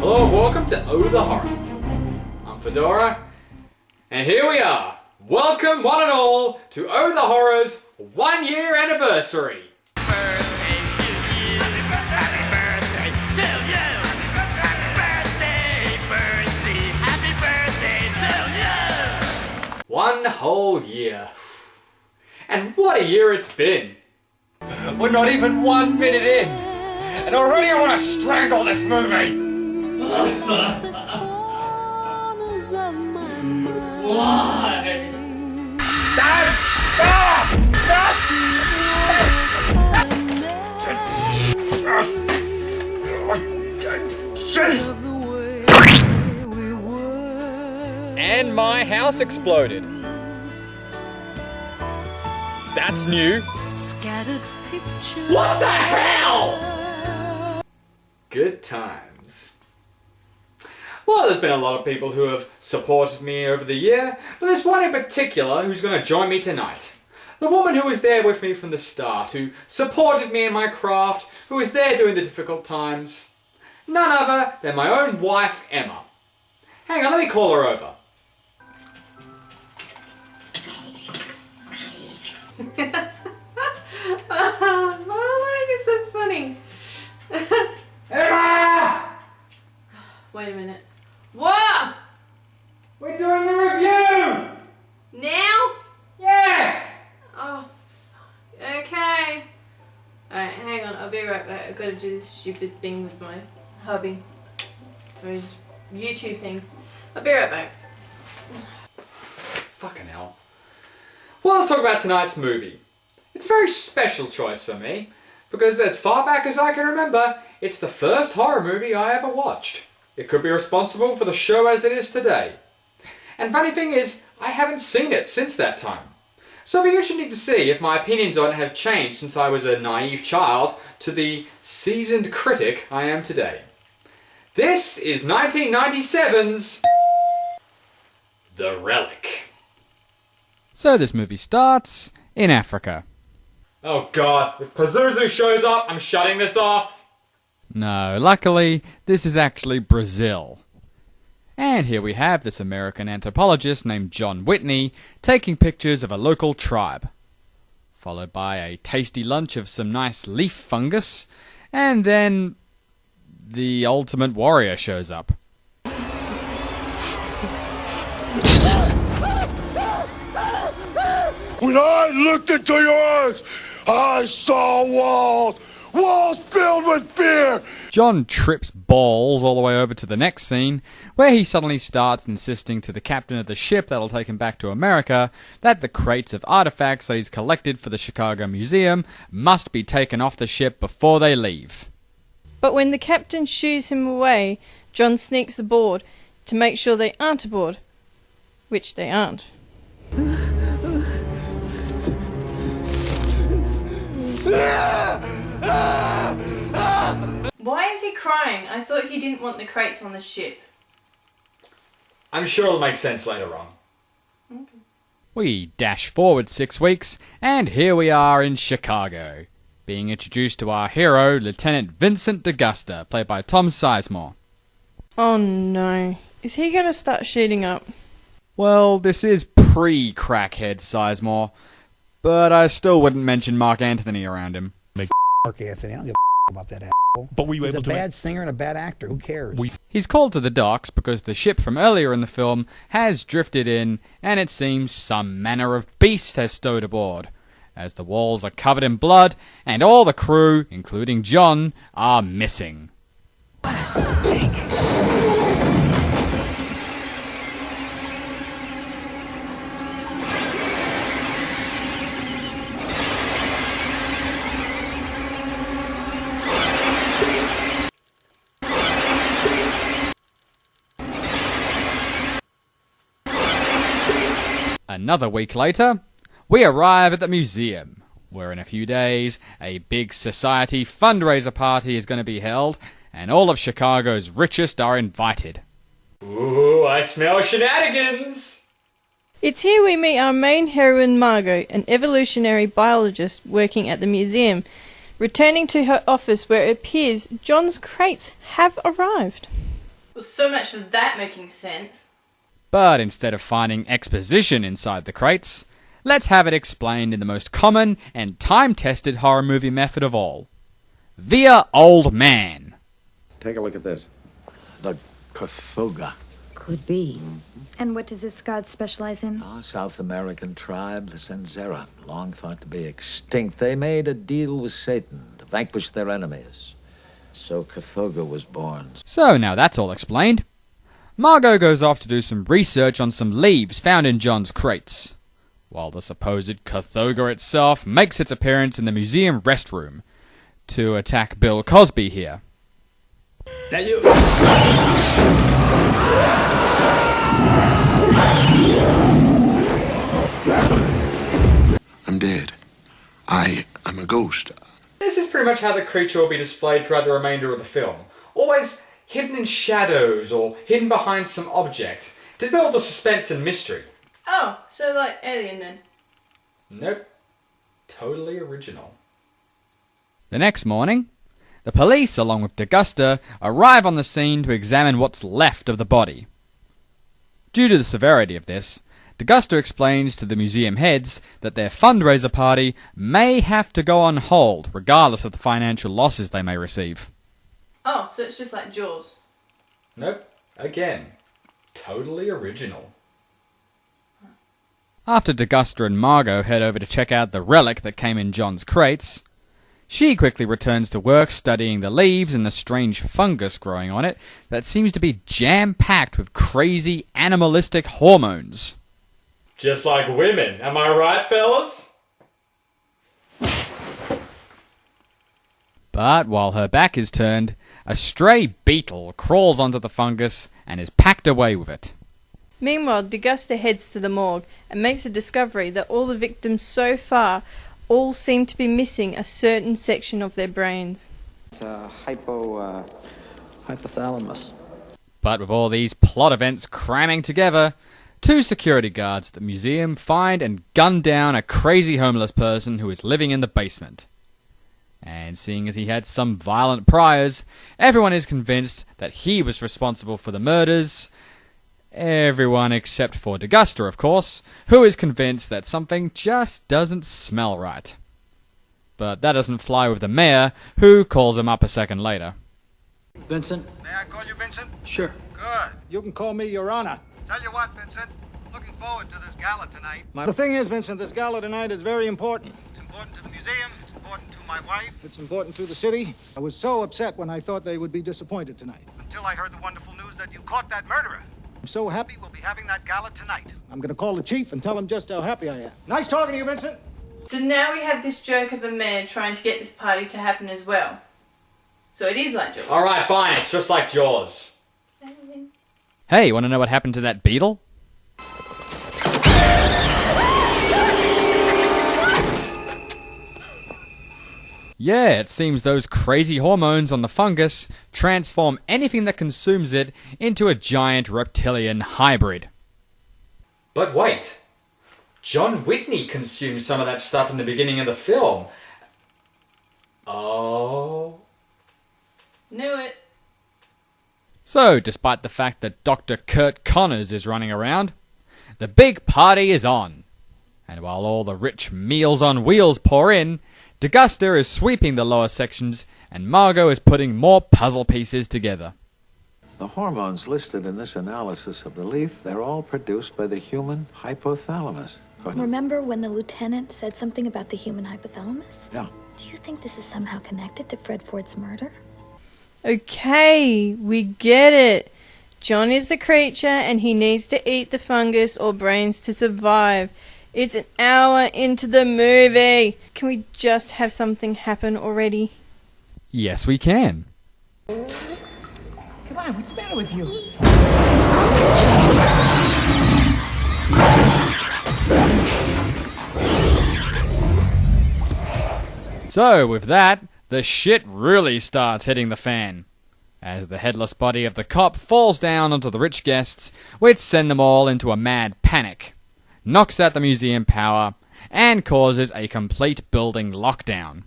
Hello and welcome to Oh the Horror. I'm Fedora, and here we are. Welcome one and all to Oh the Horror's 1 year anniversary. Birthday to you. Happy birthday to you. Happy birthday, Birdsy. Happy birthday to you. 1 whole year. And what a year it's been. We're not even 1 minute in, and already I want to strangle this movie! Why? And my house exploded. That's new. What the hell? Good times. Well, there's been a lot of people who have supported me over the year, but there's one in particular who's going to join me tonight. The woman who was there with me from the start, who supported me in my craft, who was there during the difficult times. None other than my own wife, Emma. Hang on, let me call her over. Marlene is so funny. Emma! Wait a minute. What? We're doing the review! Now? Yes! Oh, okay. Alright, hang on. I'll be right back. I've got to do this stupid thing with my hubby for his YouTube thing. I'll be right back. Fucking hell. Well, let's talk about tonight's movie. It's a very special choice for me, because as far back as I can remember, it's the first horror movie I ever watched. It could be responsible for the show as it is today. And funny thing is, I haven't seen it since that time. So it'll be interesting to see if my opinions on it have changed since I was a naive child to the seasoned critic I am today. This is 1997's The Relic. So this movie starts in Africa. Oh god, if Pazuzu shows up, I'm shutting this off. No, luckily, this is actually Brazil. And here we have this American anthropologist named John Whitney taking pictures of a local tribe. Followed by a tasty lunch of some nice leaf fungus, and then the ultimate warrior shows up. When I looked into your eyes, I saw walls. Walls filled with fear. John trips balls all the way over to the next scene, where he suddenly starts insisting to the captain of the ship that'll take him back to America that the crates of artifacts that he's collected for the Chicago Museum must be taken off the ship before they leave. But when the captain shoos him away, John sneaks aboard to make sure they aren't aboard. Which they aren't. Why is he crying? I thought he didn't want the crates on the ship. I'm sure it'll make sense later on. Okay. We dash forward 6 weeks, and here we are in Chicago, being introduced to our hero, Lieutenant Vincent D'Augusta, played by Tom Sizemore. Oh no. Is he going to start shooting up? Well, this is pre-crackhead Sizemore, but I still wouldn't mention Mark Anthony around him. Mark Anthony, I don't give a about that asshole. But were you He's able a to... bad singer and a bad actor. Who cares? He's called to the docks because the ship from earlier in the film has drifted in, and it seems some manner of beast has stowed aboard, as the walls are covered in blood, and all the crew, including John, are missing. What a stink. Another week later, we arrive at the museum, where in a few days, a big society fundraiser party is going to be held, and all of Chicago's richest are invited. Ooh, I smell shenanigans! It's here we meet our main heroine Margot, an evolutionary biologist working at the museum, returning to her office where it appears John's crates have arrived. Well, so much for that making sense. But instead of finding exposition inside the crates, let's have it explained in the most common and time-tested horror movie method of all. Via Old Man. Take a look at this. The Cthulhu. Could be. And what does this god specialize in? A South American tribe, the Senzera, long thought to be extinct. They made a deal with Satan to vanquish their enemies. So Cthulhu was born. So now that's all explained. Margot goes off to do some research on some leaves found in John's crates, while the supposed Cthulhu itself makes its appearance in the museum restroom to attack Bill Cosby here. Now you... I'm dead. I am a ghost. This is pretty much how the creature will be displayed throughout the remainder of the film. Always hidden in shadows or hidden behind some object to build the suspense and mystery. Oh, so like Alien then? Nope. Totally original. The next morning, the police, along with DeGusta, arrive on the scene to examine what's left of the body. Due to the severity of this, DeGusta explains to the museum heads that their fundraiser party may have to go on hold, regardless of the financial losses they may receive. Oh, so it's just like Jaws. Nope. Again. Totally original. After DeGusta and Margot head over to check out the relic that came in John's crates, she quickly returns to work studying the leaves and the strange fungus growing on it that seems to be jam-packed with crazy animalistic hormones. Just like women, am I right, fellas? But while her back is turned, a stray beetle crawls onto the fungus and is packed away with it. Meanwhile, DeGusta heads to the morgue and makes the discovery that all the victims so far all seem to be missing a certain section of their brains. Hypothalamus. But with all these plot events cramming together, two security guards at the museum find and gun down a crazy homeless person who is living in the basement. And seeing as he had some violent priors, everyone is convinced that he was responsible for the murders. Everyone except for DeGusta, of course, who is convinced that something just doesn't smell right. But that doesn't fly with the mayor, who calls him up a second later. Vincent? May I call you Vincent? Sure. Good. You can call me Your Honor. Tell you what, Vincent. Looking forward to this gala tonight. The thing is, Vincent, this gala tonight is very important. It's important to the museum. It's important to my wife. It's important to the city. I was so upset when I thought they would be disappointed tonight. Until I heard the wonderful news that you caught that murderer. I'm so happy. We'll be having that gala tonight. I'm going to call the chief and tell him just how happy I am. Nice talking to you, Vincent. So now we have this joke of a man trying to get this party to happen as well. So it is like Jaws. Alright, fine. It's just like Jaws. Hey, want to know what happened to that beetle? Yeah, it seems those crazy hormones on the fungus transform anything that consumes it into a giant reptilian hybrid. But wait. John Whitney consumed some of that stuff in the beginning of the film. Oh. Knew it. So, despite the fact that Dr. Kurt Connors is running around, the big party is on. And while all the rich meals on wheels pour in, DeGusta is sweeping the lower sections and Margot is putting more puzzle pieces together. The hormones listed in this analysis of the leaf, they're all produced by the human hypothalamus. Remember when the lieutenant said something about the human hypothalamus? Yeah. Do you think this is somehow connected to Fred Ford's murder? Okay, we get it. John is the creature and he needs to eat the fungus or brains to survive. It's an hour into the movie. Can we just have something happen already? Yes, we can. Come on, what's the matter with you? So, with that, the shit really starts hitting the fan, as the headless body of the cop falls down onto the rich guests, which send them all into a mad panic, knocks out the museum power, and causes a complete building lockdown.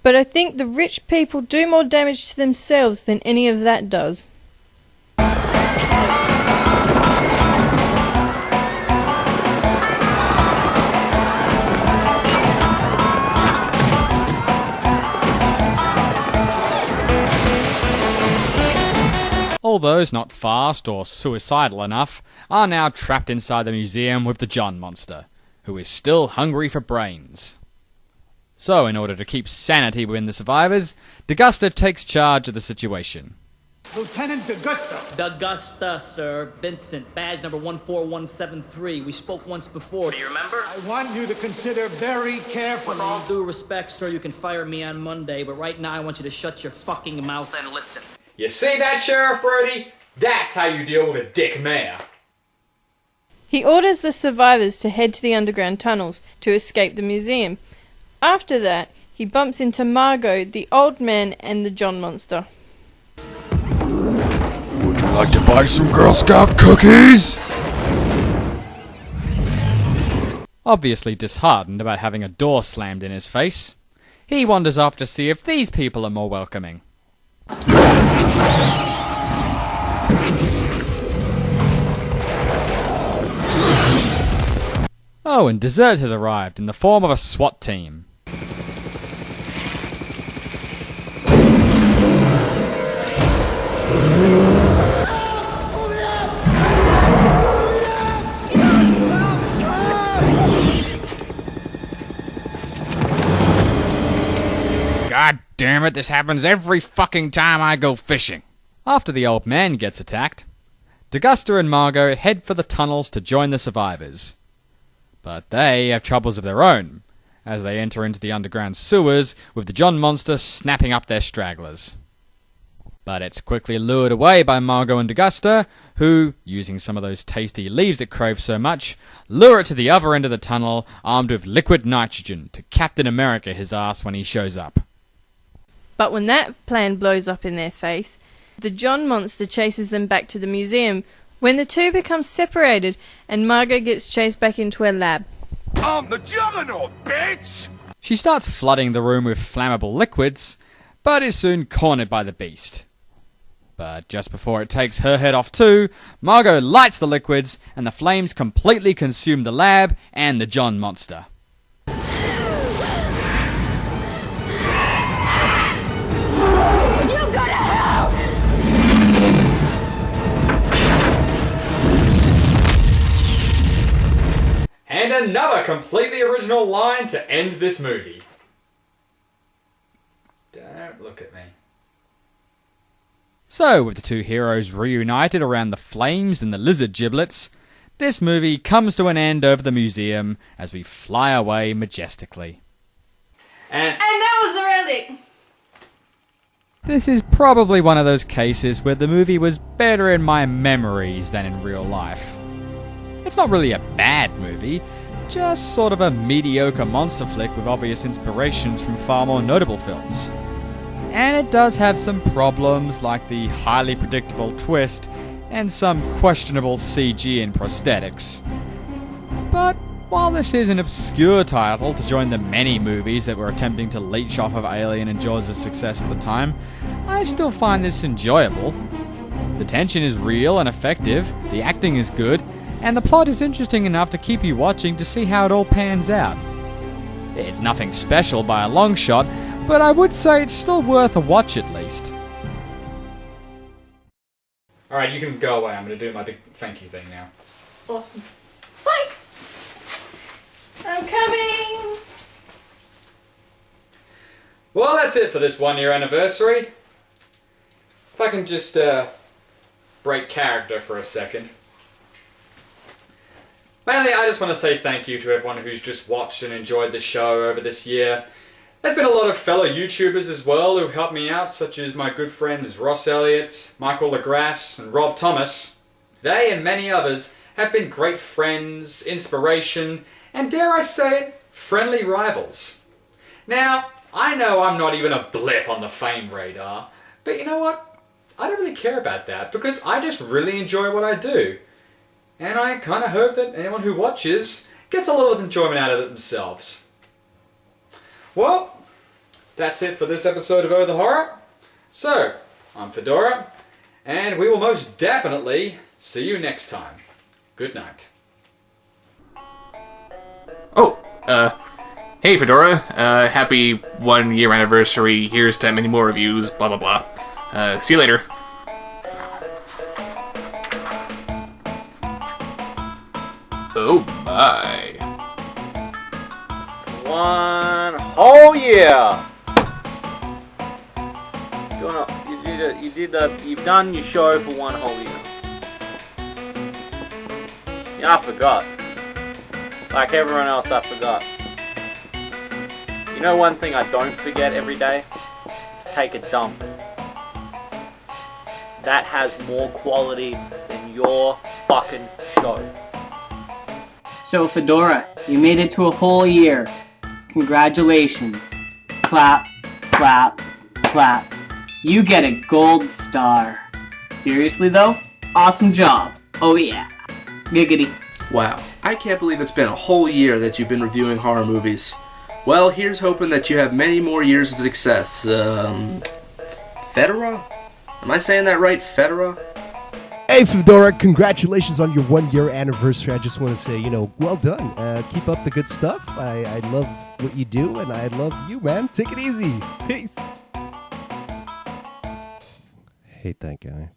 But I think the rich people do more damage to themselves than any of that does. all those not fast or suicidal enough are now trapped inside the museum with the John monster, who is still hungry for brains. So, in order to keep sanity within the survivors, D'Augusta takes charge of the situation. Lieutenant D'Augusta! D'Augusta, sir. Vincent, badge number 14173. We spoke once before. Do you remember? I want you to consider very carefully. With all due respect, sir, you can fire me on Monday, but right now I want you to shut your fucking mouth and listen. You see that, Sheriff Brody? That's how you deal with a dick mayor. He orders the survivors to head to the underground tunnels to escape the museum. After that, he bumps into Margot, the old man, and the John monster. Would you like to buy some Girl Scout cookies? Obviously disheartened about having a door slammed in his face, he wanders off to see if these people are more welcoming. Oh, and dessert has arrived in the form of a SWAT team. God damn it, this happens every fucking time I go fishing. After the old man gets attacked, D'Augusta and Margot head for the tunnels to join the survivors. But they have troubles of their own, as they enter into the underground sewers with the John monster snapping up their stragglers. But it's quickly lured away by Margot and D'Augusta, who, using some of those tasty leaves it craves so much, lure it to the other end of the tunnel armed with liquid nitrogen to Captain America his ass when he shows up. But when that plan blows up in their face, the John monster chases them back to the museum, when the two become separated and Margot gets chased back into her lab. I'm the Juggernaut, bitch! She starts flooding the room with flammable liquids, but is soon cornered by the beast. But just before it takes her head off too, Margot lights the liquids and the flames completely consume the lab and the John monster. And another completely original line to end this movie. Don't look at me. So, with the two heroes reunited around the flames and the lizard giblets, this movie comes to an end over the museum as we fly away majestically. And that was the Relic! This is probably one of those cases where the movie was better in my memories than in real life. It's not really a bad movie, just sort of a mediocre monster flick with obvious inspirations from far more notable films. And it does have some problems like the highly predictable twist and some questionable CG and prosthetics. But while this is an obscure title to join the many movies that were attempting to leech off of Alien and Jaws' success at the time, I still find this enjoyable. The tension is real and effective, the acting is good, and the plot is interesting enough to keep you watching to see how it all pans out. It's nothing special by a long shot, but I would say it's still worth a watch at least. Alright, you can go away. I'm going to do my big thank you thing now. Awesome. Bye! I'm coming! Well, that's it for this 1 year anniversary. If I can just break character for a second. Mainly, I just want to say thank you to everyone who's just watched and enjoyed the show over this year. There's been a lot of fellow YouTubers as well who've helped me out, such as my good friends Ross Elliott, Michael LaGrasse, and Rob Thomas. They and many others have been great friends, inspiration, and dare I say it, friendly rivals. Now, I know I'm not even a blip on the fame radar, but you know what? I don't really care about that, because I just really enjoy what I do. And I kind of hope that anyone who watches gets a lot of enjoyment out of it themselves. Well, that's it for this episode of Oh the Horror. So, I'm Fedora, and we will most definitely see you next time. Good night. Hey Fedora, happy 1 year anniversary, here's to many more reviews, blah blah blah. See you later. Oh my. One whole year. You've done your show for one whole year. Yeah, I forgot. Like everyone else, I forgot. You know one thing I don't forget every day? Take a dump. That has more quality than your fucking show. So, Fedora, you made it to a whole year. Congratulations. Clap, clap, clap. You get a gold star. Seriously though? Awesome job. Oh yeah. Giggity. Wow, I can't believe it's been a whole year that you've been reviewing horror movies. Well, here's hoping that you have many more years of success. Fedora? Am I saying that right? Fedora? Hey, Fedora, congratulations on your 1-year anniversary. I just want to say, well done. Keep up the good stuff. I love what you do, and I love you, man. Take it easy. Peace. Hate that guy.